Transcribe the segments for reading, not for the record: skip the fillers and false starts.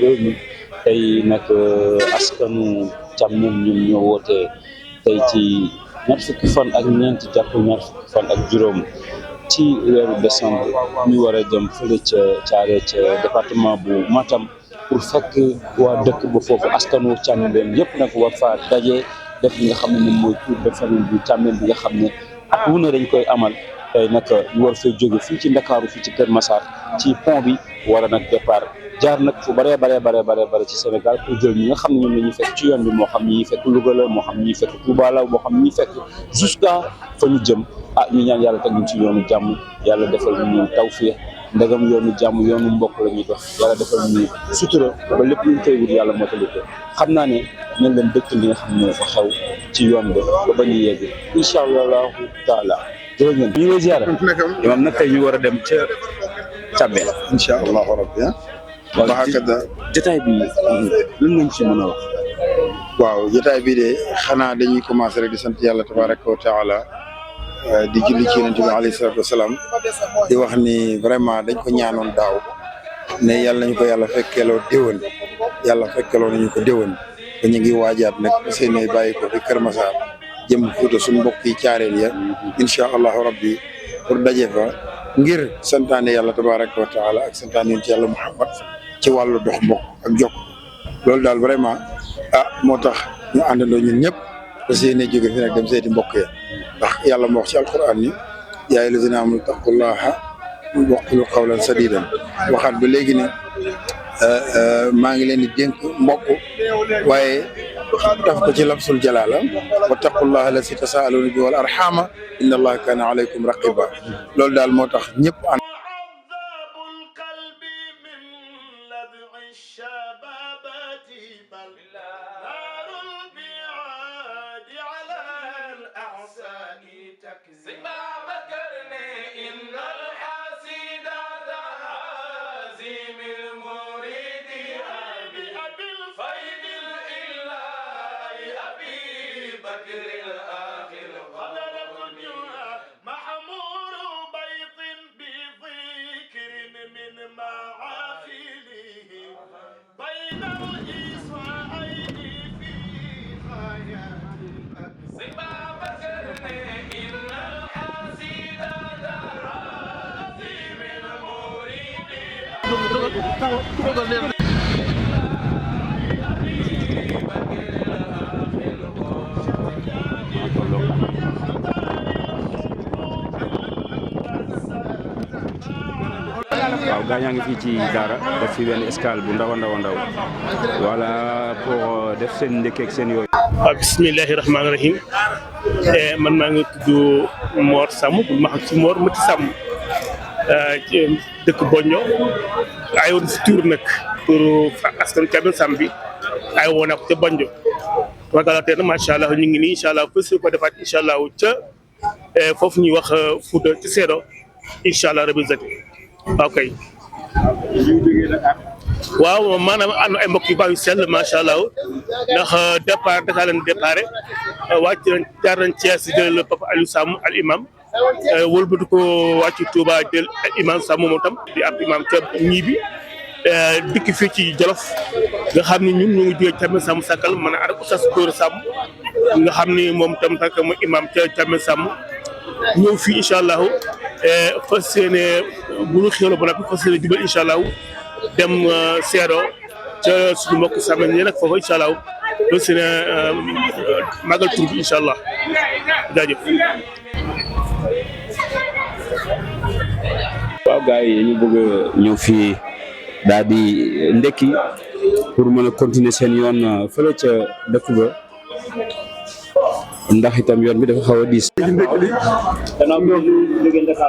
réew mi tey nag askanu Thiamène ñoom ñoo wootee tey ci ñaar fukki fan ak ñeent jàpp ñaar fukki fan ak juróom ci weeru décembre ñu war a jëm fële ca Thiaré ca département bu Matam pour fekk waa dëkk ba foofu askanu Thiamène yëpp nag war faa daje def li nga xam ne moom mooy tour de famille bu Thiamène bi nga xam ne at wu ne dañ koy amal tey nag ñu war fay jóge fii ci Ndakaaru fii ci Kër Massar ci pont bi war a nag départ jaar nag fu bare ci Sénégal pour jël ñi nga xam ne ñoom la ñuy fekk ci yoon bi moo xam ñi fekk Louga la moo xam ñi fekk Touba la moo xam ñi fekk jusqu'à fa ñu jëm ñu ñaan yàlla teg ñu ci yoonu jàmm yàlla defal ñu tawfiix ndegam yoonu jàmm yoonu mbokk la ñuy dox yàlla defal ñu sutura ba lépp luñ koy wut yàlla motali ko xam naa ne nañ leen dëkk li nga xam ne fa xew ci yoon bi ba ñu yegg incha allahu taala jërë ngeen ñu ngi ziara imam nag tey ñu war a dem ca Thiamène incha allahu rabbi waaw jotaay bi lan ngañ ci mën a wax. waaw jotaay bi de xanaa dañuy commencé rek di sant yàlla tabaraka wa taala di julli ci yonent bi alayhi salaatu wasalaam di wax ni vraiment dañ ko ñaanoon daaw ne yàlla nañu ko yàlla fekkeloo déwén yàlla fekkeloo nañu ko déwén te ñu ngi waajaat nag seen bàyyi ko fi Kër Massar jëm Fuuta suñu mbokk yi caareel ya incha allahu rabbi pour daje fa ngir santaane yàlla tabaraka wa taala ak santaane yonent yàlla Muhammad ci wàllu dox mbokk ak jokk loolu daal vraiment moo tax ñu àndandoo ñun ñëpp parce que yéene jóge fi nag dem seeti mbokk ya ndax yàlla moo wax ci alquran ni yaa ayyuhal lazina aamanu taqullaha wa qulu qawlan sadiidan waxaat ba léegi ne maa ngi leen di dénk mbokk waaye daf ko ci labsul jalaala wa taqullaha allazii tasaaluuna bihi wal arhama inna allaha kaana alaykum raqiba loolu daal moo tax ñëpp ànd waaw gaa ñaa ngi fii ci Daara def fi benn escale bu ndaw a ndaw voilà pour def seen ndekkeeg seen yooyu. waaw bismillahi rahmaani rahim man maa ngi tudd Mor Samb bu ma xam ci Mor Mati Samb dëkk Boño ay woon si tur nag pour askan Thiamène Samb bi ay woon ak ca Boño ragal tey nag macha allah ñu ngi nii incha allah fës ko defaat incha allah ca foofu ñuy wax Fouta ci Seedo incha allah rabi zati ok waaw maanaam am na ay mbokk yu baax yu sell macha allah ndax départ Dakar lañ départ wàcc nañ jaar nañ Thiès jël Papa Aliou Samb al imam wëlbatu ko wàcc Touba jël imam Samb moom tam di ab imam ca ñii bi dikk fii ci Jolof nga xam ni ñun ñu ngi jógee Thiamène Samb Sakal man ak Oustaz Dóor Samb nga xam ni moom tam tak mooy imam ca Thiamène Samb ñëw fii incha allah fas yéene bu ñu xéwloo ba noppi fas yéene jubal incha allah dem Seedo ca suñu mbokk Samb ñi nag foofu incha allah fas yéene màggal tur bi incha allah jaajëf. waaw gars yi ñu bëgg a ñëw fii daal di ndekki pour mën a continuer seen yoon fële ca dëkk ba ndax itam yoon bi dafa xaw a diis.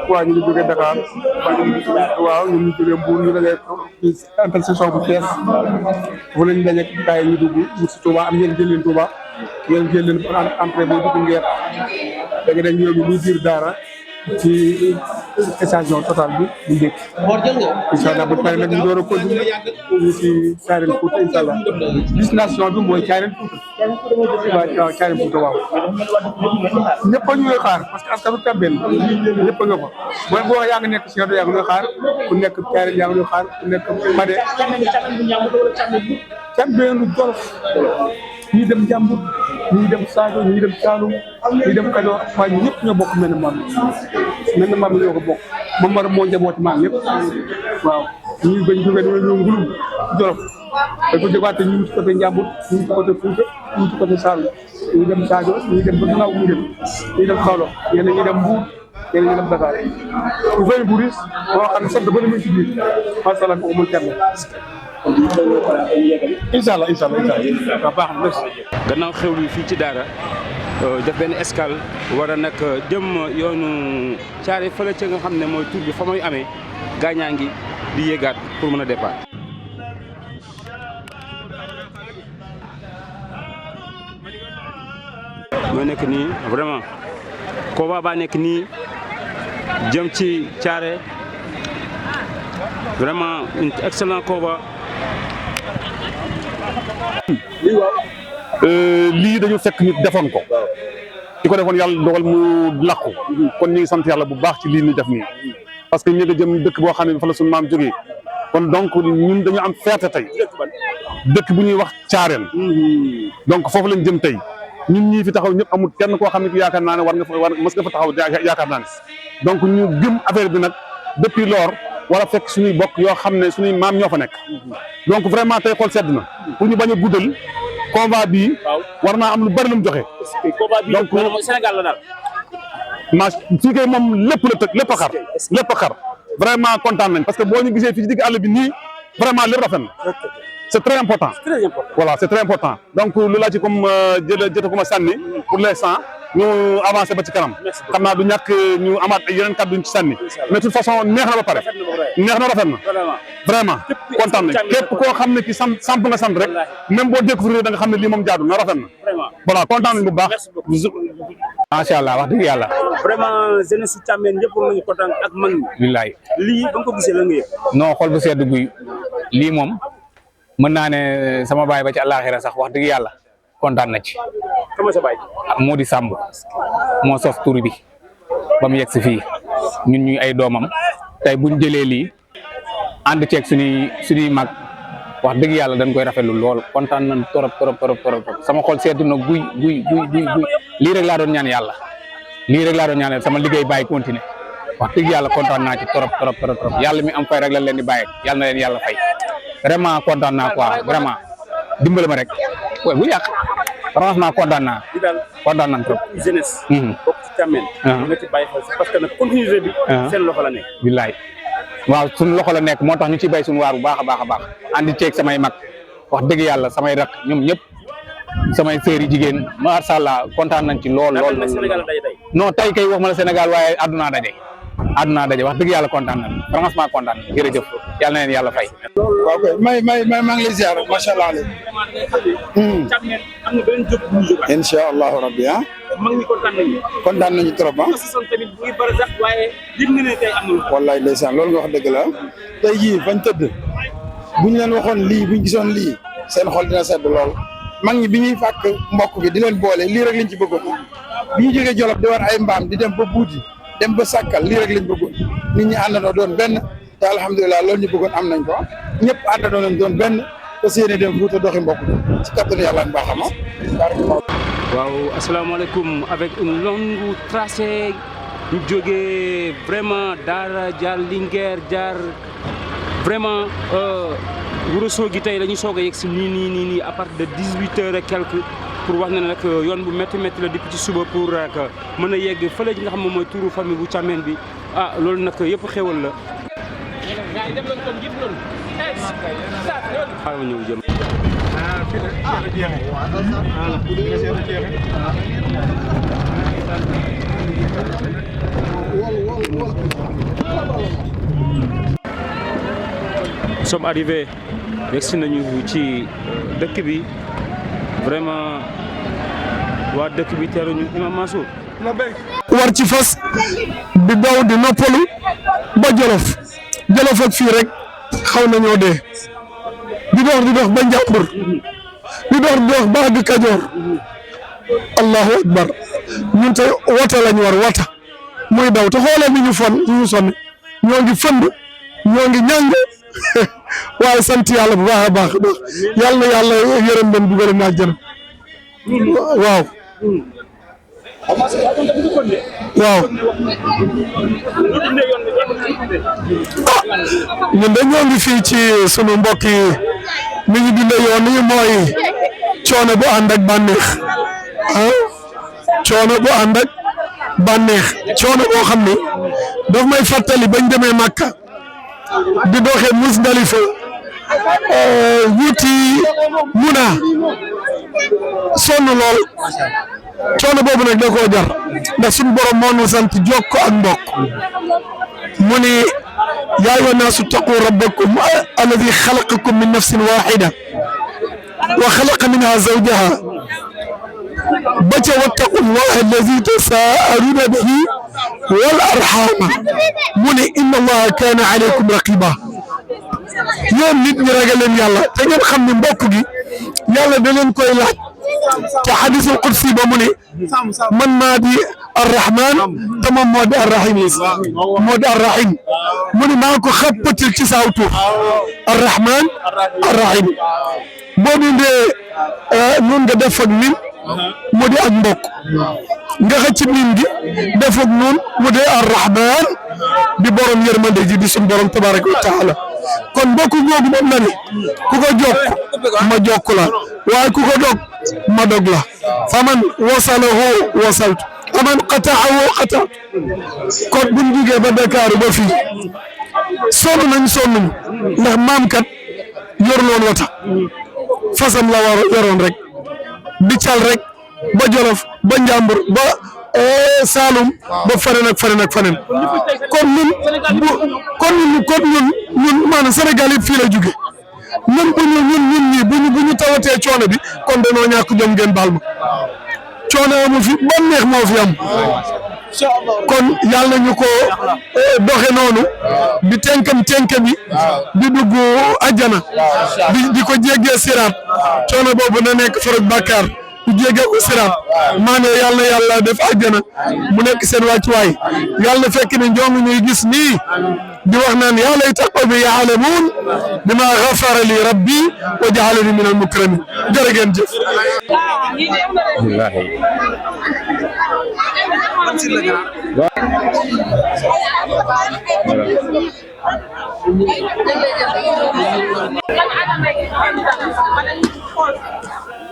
waaw ñu ngi jógee Dakar waaw ñun ñu jógee Mbour ñu dajee ci intersection bu Thiès fu lañ daje kaay ñu dugg wut si Touba am ngeen jël leen Touba ngeen jël leen entrée boo dugg ngeer da nga dañ ñëw bi nii biir Daara ci station total bi ñu dégg incha allah bu paree nag ñu door a continuer ci Thiarène Fouta incha allah destination bi mooy Thiarène Fouta waaw Thiarène Fouta waaw ñëpp a ñu ngi xaar parce que askanu Cambérène ñëpp a nga fa boo yaa ngi nekk si yoon yaa ngi xaar ku nekk Thiarène yaa ngi xaar ku nekk Fadé Cambérène lu Jolof ñii dem Njambur ñii dem Sadio ñii dem Saloum ñii dem Kajoor waaye ñëpp ñoo bokk mel ne maam ñoo ko bokk moom mar moo njabooti maam yëpp waaw ñii bañ jógee dina ñëw Ngulum Jolof dañ ko jógaate ñu ngi ci côté Njambur ñu ngi ci côté Fouta ñu ngi ci côté Saloum ñii dem Sadio ñii dem ba Gannaaw mu dem ñii dem Kaolack ñeneen ñi dem Mbour ñeneen ñi dem Dakar bu fay bu riis boo xam ne sant ba mu ci biir macha allah ko mën kenn incha allah baax na gannaaw xew li fii ci Daara def benn escale war a nag jëm yoonu Thiaré fële ca nga xam ne mooy tur bi fa muy amee gaañaa ngi di yéegaat pour mën a départ. mooy nekk nii vraiment combat baa nekk nii jëm ci Thiaré vraiment un excellent combat. lii dañu fekk nit defoon ko di ko defoon yàlla dogal mu làqu kon ñu ngi sant yàlla bu baax ci lii ñu def nii parce que ñu nga jëm dëkk boo xam ne fa la suñu maam jógee kon donc ñun dañu am fierté tey dëkk bu ñuy wax Thiarène donc foofu lañ jëm tey ñun ñii fi taxaw ñëpp amul kenn koo xam ne yaakaar naa ne war mës nga fa taxaw yaakaar naa ne donc ñu gëm affaire bi nag depuis lors wala fekk suñuy bokk yoo xam ne suñuy maam ñoo fa nekk donc vraiment tey xool sedd na pour ñu bañ a guddal combat bii war naa am lu bari lu mu joxe. donc Sénégal la daal. fii kay moom lépp la tëj lépp a xar vraiment kontaan nañ parce que boo ñu gisee fii ci digg àll bi nii vraiment lépp rafet na c'est très important. Voilà, c'est très important donc lu laa ci comme jëta ko ma sànni pour l'instant ñu avancé ba ci kanam xam naa du ñàkk ñu amaat yeneen kàddu ñu ci sànni mais de toute façon neex na ba pare neex na rafet na vraiment kontaan nañ képp koo xam ne ki samp nga sant rek même boo découvrir da nga xam ne lii moom jaadu na rafet na voilà kontaan nañ bu baax macha allah wax dëgg yàlla vraiment jeunesse su Thiamène ñëpp nañu kontaan ak mag ñi. billaay lii ba nga ko gisee la nga yëg. non xol bu sedd guy lii moom mën naa ne sama baay ba ci àllaaxira sax wax dëgg yàlla kontaan na ci. comment sa baay. moo di Samb moo sos tur bi ba mu yegg si fii ñun ñuy ay doomam tey buñ jëlee lii ànd ceeg suñuy mag wax dëgg yàlla dañ koy rafetlu lool kontaan nañ torop sama xol seddu na guy lii rek laa doon ñaan yàlla sama liggéey bàyyi continuer wax dëgg yàlla kontaan naa ci torop yàlla mi am fay rek la leen di bàyyi yàlla na leen yàlla fay vraiment kontaan naa quoi vraiment dimbali ma rek waaye bu yàq franchement kontaan naa trop. jeunesse. bokk ci Thiamène. nga ci bàyyi xel parce que nag continuité bi. seen loxo la nekk. billaay waaw suñu loxo la nekk moo tax ñu ci bay suñu waar bu baax a baax andi ceeg samay mag wax dëgg yàlla samay rak ñoom ñëpp samay sœurs yi jigéen macha allah kontaan nañ ci lool. non tey kay wax ma la Sénégal waaye àdduna daje wax dëgg yàlla kontaan nañ franchement kontaan nañ jërëjëf yàlla na leen yàlla fay. waaw kay maa ngi lay ziar macha allah. incha allahu rabbi ah. mag ñi kontaan nañu trop ah. tamit bu ngi bari sax waaye yëg nga ne tey am na. wallaay ndeysaan loolu nga wax dëgg la tey jii bañ tëdd bu ñu leen waxoon lii bu ñu gisoon lii seen xol dina sedd lool mag ñi bi ñuy fàkk mbokk bi di leen boole lii rek lañ ci bëggoon bi ñu jógee Jolof di war ay mbaam di dem ba Buuti dem ba Sàkkal lii rek lañ bëggoon nit ñi àndandoo doon benn te alhamdulilah loolu ñu bëggoon am nañ ko ñëpp àndandoo nañ doon benn te séenee dem Fuuta doxi mbokk bi ci kattanu yàlla ak mbaaxam. waaw asalaamaaleykum avec une longue tracée ñu jógee vraiment Daara jaar Linguère jaar vraiment Ourossogui tey la ñu soog a yegg si nii à partir de 18h et quelques pour wax ne nag yoon bu métti la depuis ci suba pour rek mën a yegg fële nga xam moom mooy turu famille bu Thiamène bi loolu nag yëpp xéwal la. xaaral ma ñëw jëm. Nous sommes arrivés yegsi nañu ci dëkk bi vraiment waa dëkk bi teeruñu Imam Mansour. war ci fas di daw di noppalu ba Jolof ak fii rek xaw nañoo dee di dox ba Njàmbur di dox ba àgg Kajoor allahu akbar ñun tey wata lañ war wata muy daw te xoolee ni ñu sonn ñoo ngi fënd ñoo ngi ñàng waaye sant yàlla bu baax a baax yàlla na yàlla yërëm leen dugal na àjjana waaw ñun de ñoo ngi fii ci sunu mbokk yi ni ñu dundee yoon yi mooy coono bu ànd ak bànneex coono bu ànd ak bànneex coono boo xam ni daf may fàttali bañ demee Makka di doxee Musdalifa wuti Muna sonn lool coono boobu nag da koo jar ndax suñu borom moo nu sant jokko ak mbokk mu ni yaa ayyuhan naasu ttaquu rabbakum alladi xalaqakum min nafsin waxida wa xalaqa minha zawjaha ba ca wattaqu llaha alladi tasaaluuna bihi wal arxaama mu ne inna allaha kaana alaykum raqiba yéen nit ñi ragal leen yàlla te ngeen xam ne mbokk gi yàlla da leen koy laaj te xadisul qudsi ba mu ne man maa di arrahman te moom moo di arrahim mu ne maa ko xappatil ci saaw tur arrahman arrahim boo dindee nun nga def ak min mu di ak mbokk nga xëcc min gi def ak nun mu di arrahman di borom yërmande ji di suñu borom tabaraka wa taala kon mbokk googu moom na ni ku ko jokk ma jokk la waaye ku ko dog ma dog la faman wasalahu wasaltu aman qata'ahu qata'tu kon buñ jugee ba Dakar ba fii sonn nañ ndax maam kat yor loon wata fasam la war yoroon rek di cal rek ba Jolof ba Njàmbur ba Saalum ba feneen ak feneen kon ñun maanaam Sénégal yëpp fii la jóge ñun bu ñu tawatee coono bi kon dañoo ñàkk jom ngeen baal ma coono amu fi ban neex moo fi am kon yàlla nañu ko doxe noonu di tenkam bi di dugg àjjana di ko jéggee siraat coono boobu na nekk farag bàkkaar di jéggee ko siraat maane yàlla na yàlla def àjjana mu nekk seen wàccuwaay yàlla fekk ne njong ñuy gis nii di wax naan yaa layta qawmi ya'lamuun bimaa ghafara li rabbi wa ja'alani min al-mukramin jërë ngeen jëf.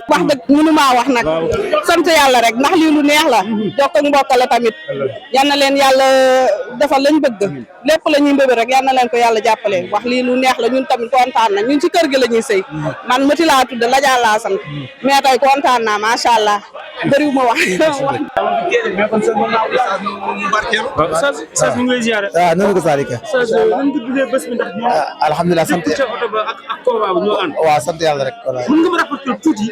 wax dëgg mënumaa wax nag sant yàlla rek ndax lii lu neex la jokk ak mbokk la tamit yal na leen yàlla defal lañ bëgg lépp la ñuy mbëbë rek yal na leen ko yàlla jàppale wax lii lu neex la ñun tamit kontaan na ñun ci kër gi la ñuy sëy man Mati laa tudd Ladiane laa sant mais tey kontaan naa macha allah bëriwuma wax. Sas ñu ngi lay ziar. waaw noonu ko Salika. Sas ñu ngi tuddee bés bi ndax ñu. alhamdulilah sant ak Koba bu ñoo ànd. waaw sant yàlla rek. mën nga ma rapporter tuuti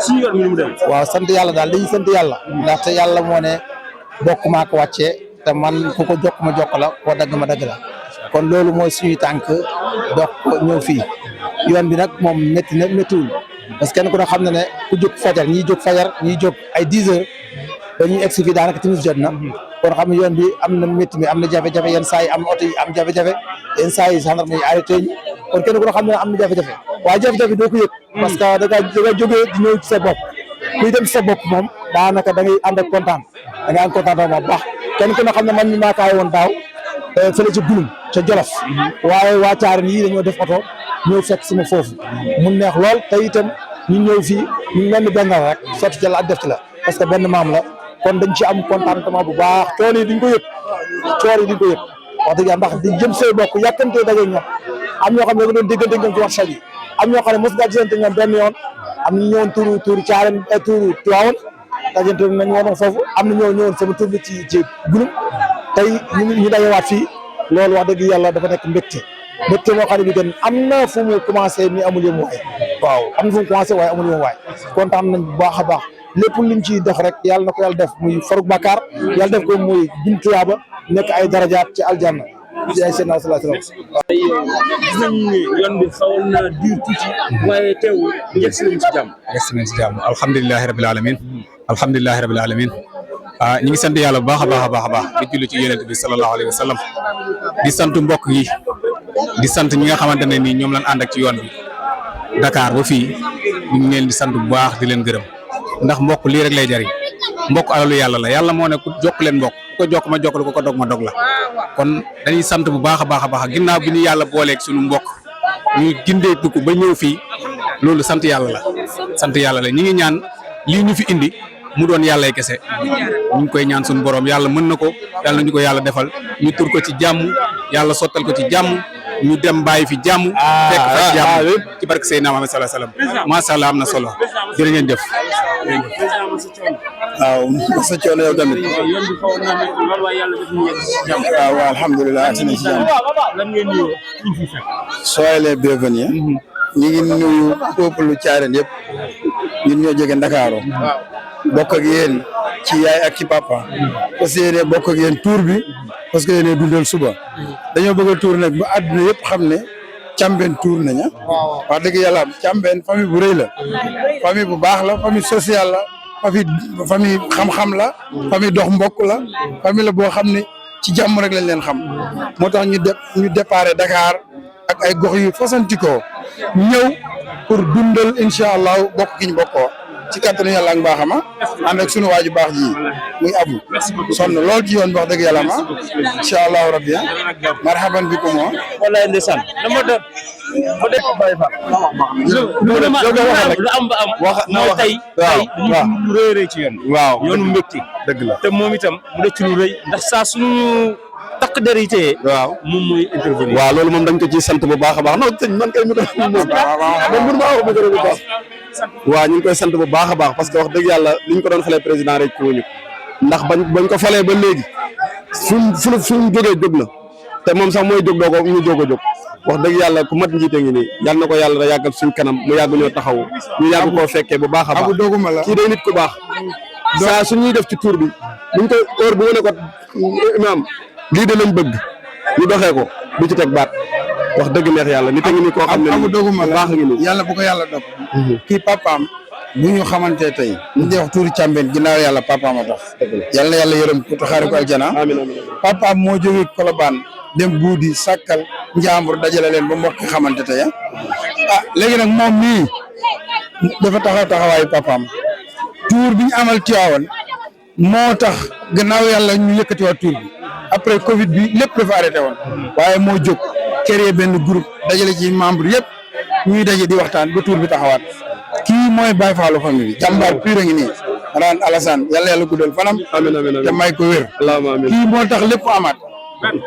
si yoon bi nu mu dem. waaw sant yàlla daal dañuy sant yàlla. ndaxte yàlla moo ne bokk maa ko wàccee te man ku ko jokk ma jokk la koo dagg ma dagg la kon loolu mooy suñuy tànk dox ñëw fii yoon bi nag moom métti na méttiwul parce que kenn ku ne xam na ne ku jóg fajar ñiy jóg ay 10 heures dañuy egg si fii daanaka timis jot na kon xam ne yoon bi am na métti mi am na jafe-jafe yenn saa yi am oto yi am jafe-jafe yenn saa yi gendarme yi arrêté ñu kon kenn ku ne xam ne am na jafe-jafe waaye jafe-jafe doo ko yëg parce que da nga jógee di ñëw ci sa bopp kuy dem ci sa bopp moom daanaka da ngay ànd ak kontaan da ngay am kontaan bu baax kenn ku ne xam ne man mi maa kaay woon daaw fële ca Gulum ca Jolof waaye waa Caareen yii dañoo def oto ñëw fekk sama foofu mu neex lool te itam ñu ñëw fii ñu mel ni benn rek sotti ci la ak def ci la parce que benn maam la kon dañ ci am contentement bu baax coono yi duñ ko yëg wax dëgg yàlla ndax di jëm say bokk yàkkantee daje ñoom am ñoo xam ne nga doon déggante ñoom ci WhatsApp yi am ñoo xam ne mos ngaa gisante ñoom benn yoon am na ñëwoon tuuru Caareen tuuru Tiwaawan dajante nañ woon foofu am na ñoo ñëwoon sama tur bi ci Gulum tey ñu dajewaat fii loolu wax dëgg yàlla dafa nekk mbégte moo xam ne bi gën am na fu mu commencé mi amul yëm waay waaw am na fu mu commencé waaye amul yëm waay kontaan nañ bu baax a baax lépp luñ ciy dox rek yàlla na ko yàlla def muy faruk bàkkaar yàlla def ko muy buntuyaaba nekk ay darajaat ci aljanna ci ay seen sallallahu alayhi wasallam. gis nañu ne yoon bi xawoon na diir tuuti waaye teewul yegg si nañ ci jàmm. yegg si nañ ci jàmm alhamdulilahi rabil alamin alhamdulilahi rabil alamin ñu ngi sant yàlla bu baax a baax a baax a baax di julli ci yonent bi sallallahu alayhi wa sallam di sant mbokk yi di sant ñi nga xamante ne nii ñoom lañ ànd ak ci yoon bi Dakar ba fii ñu ngi leen di sant bu baax di leen gërëm ndax mbokk lii rek lay jariñ mbokk alalu yàlla la yàlla moo ne ku jokk leen mbokk ku ko jokk ma jokk la ku ko dog ma dog la kon dañuy sant bu baax a baax a baax ginnaaw bi ñu yàlla booleeg suñu mbokk ñu gindee dugg ba ñëw fii loolu sant yàlla la sant yàlla la ñi ngi ñaan lii ñu fi indi mu doon yàllay kese ñu ngi koy ñaan suñu borom yàlla mën na ko yàlla ñu ko yàlla defal ñu tur ko ci jàmm yàlla sottal ko ci jàmm ñu dem bàyyi fi jàmm fekk fa jàmm ci barke Seydina Muhammad sallallahu alayhi wasallam macha allah am na solo jërë ngeen jëf. waaw masa coono yow tamit. yoon bi xawoon naa nekk lool waaye yàlla def ñu yegg si jàmm. waaw alhamdulilah ak si jàmm. lan ngeen nuyoo ñu fi fekk. soyez les bienvenus. ñu ngi nuyu peuple Thiarène yëpp ñun ñoo jóge Ndakaaru bokk ak yéen ci yaay ak ci papa parce que yéene bokk ak yéen tour bi parce que yéene dundal suba dañoo bëgg a tour nag ba àdduna yëpp xam ne Thiambène tour naña wax dëgg yàlla Thiambène famille bu rëy la famille bu baax la famille sociale la famille xam-xam la famille dox mbokk la famille la boo xam ne ci jàmm rek lañ leen xam moo tax ñu déparé Dakar ak ay gox yu fasantikoo ñëw pour dundal incha allah bokk gi ñu bokkoo ci kattanu yàlla ak mbaaxama ànd ak sunu waaju baax ji muy abu sonn lool ci yoon bi wax dëgg yàlla ma incha allahu rabbi marhaban bikum mo wallaay ndeysaan dama doon ba def bay fa lu am ba am mooy tey ñu rëy ci yoon waaw yoonu mbégte dëgg la te moom itam mu def ci lu rëy ndax saa suñu takk der yi teye waaw moom mooy intervenir waaw loolu moom dañ ko ci sant bu baax a baax non sëñ man kay mu def moom mënu maa wax bu baax waaw ñu ngi koy sant bu baax a baax parce que wax dëgg yàlla liñ ko doon falee président rek ko ñu ndax bañ ko falee ba léegi suñ jógee jóg na te moom sax mooy jóg doo ko ñu jóg a jóg wax dëgg yàlla ku mat njiite ngi nii yal na ko yàlla da yàggal suñ kanam mu yàgg ñoo taxaw ñu yàgg koo fekkee bu baax a baax kii day nit ku baax saa suñuy def ci tour bi buñ ko heure bu ne ko imaam lii de lañ bëgg ñu doxee ko du ci teg baat wax dëgg neex yàlla nit a ngi ni koo xam ne amu doguma la baax ngi ni yàlla bu ko yàlla dog kii papaam bu ñu xamante tey ñu di wax tuuri Thiambène ginnaaw yàlla papaam a tax yàlla yàlla yërëm ko taxaare ko aljana papaam moo jógee Colobane dem buudi sàkkal njaambur dajale leen ba mbokk xamante tey léegi nag moom mii dafa taxawaayu papaam tuur bi ñu amal Tiwaawan moo tax gannaaw yàlla ñu yëkkatiwaat tuur bi après Covid bi lépp dafa arrêté woon waaye moo jóg créé benn groupe dajale ci membre yëpp ñuy daje di waxtaan ba tuur bi taxawaat kii mooy Baye Fallou famille bi jàmbaar pire ngi nii raan Alassane yàlla guddal fanam te may ko wér kii moo tax lépp amaat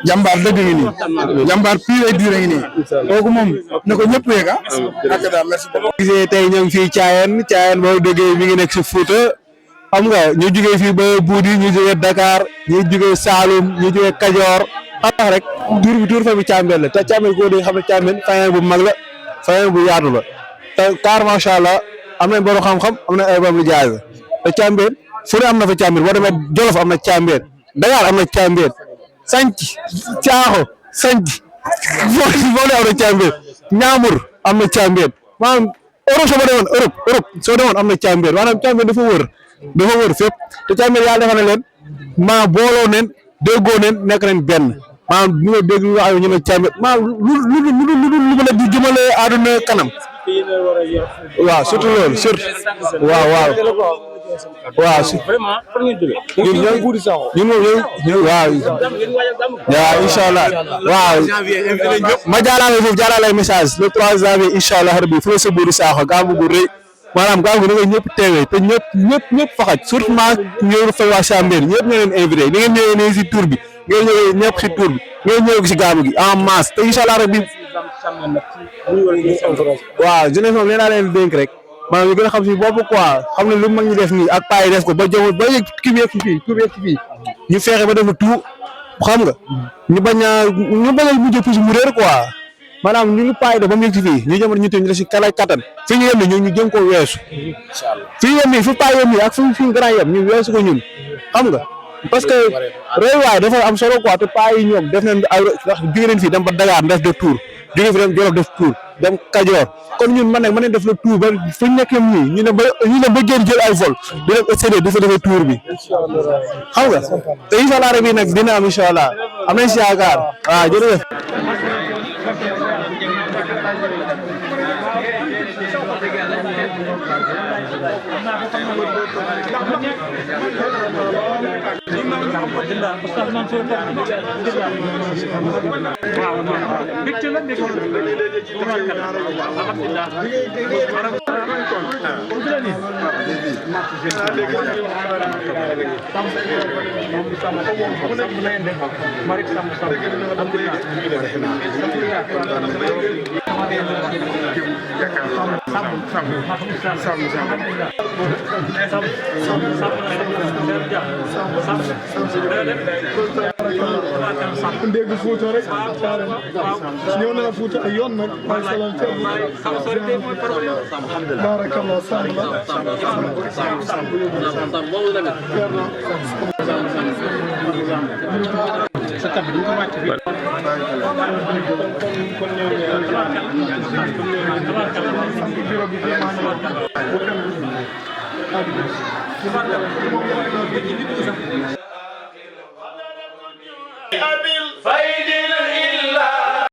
jàmbaar dëgg ngi nii jàmbaar pire ay diire ngi nii kooku moom ne ko ñëpp yeeg ak daal merci beaucoup gisee tey ñoo ngi fii Thiayène boo déggee mi ngi nekk si Fouta xam nga ñu jógee fii ba Buudi ñu jógee Dakar ñu jógee Saloum ñu jógee Kajoor xam rek tuur bi tuur famille Thiambène la te Thiambène koo dégg xam ne Thiambène famille bu mag la famille bu yaatu la te car macha allah am nañ borom xam-xam am na ay borom lu jaay te Thiambène fu ne am na fa Thiambène boo demee Jolof am na Thiambène Dakar am na Thiambène sanc caaxo sanc foo ne am na Thiambène Ñaamur am na Thiambène maanaam Europe soo demoon Europe soo demoon am na Thiambène maanaam Thiambène dafa wër fépp te Thiambène yàlla defal na leen maa booloo neen déggoo neen nekk nañ benn maanaam ñu nga dégg nga xam ne ñu ne Thiambène maanaam lu ma la di jëmale àdduna kanam waaw surtout loolu surtout waaw vraiment fan ngeen jógee waaw incha allah waaw ma jaarale foofu jaarale message le 3 janvier incha allah rabbi fu la sa buuri saaxo gàmmu gu rëy maanaam gàmmu gi da nga ñëpp teewee te ñëpp faxaj surtout maa ñëw fay waa Thiambène ñëpp ñoo leen invité ni ngeen ñëwee ne si tour bi ngeen ñëwee ñëpp si tour bi ngeen ñëwee si gàmmu gi en masse te incha allah rabbi waaw jeunesse moom nee naa leen dénk rek maanaam ñu gën a xam si bopp quoi xam ne lu mag ñi def nii ak paa yi def ko ba jamono ba yëg kii bi yëg fii ñu fexe ba def tout xam nga ñu bañ a mujj puus mu réer quoi maanaam ñu ngi paay de ba mu yegg si fii ñu jëm ñu te ñu la si kalay kattan fi ñu yem ni ñu jëm koo weesu fi ñu yem nii fi paay yem nii ak fi grand yem ñu weesu ko ñun xam nga parce que réewaay dafa am solo quoi te paay yi ñoom def nañ ay jóge nañ fii dem ba Dakar def de tour jóge fi dem Jolof def tour dem Kajoor kon ñun man nag mën nañ def le tour ba fu ñu nekk nii ñu ne ba génn jël ay vol di dem excédé di fa defee tour bi xam nga te incha allah rabi nag dina am incha allah am nañ si yaakaar waaw jërëjëf. dégg Fuuta rek ñëw naa Fuuta ay yoon nag may salam ci barakallah sa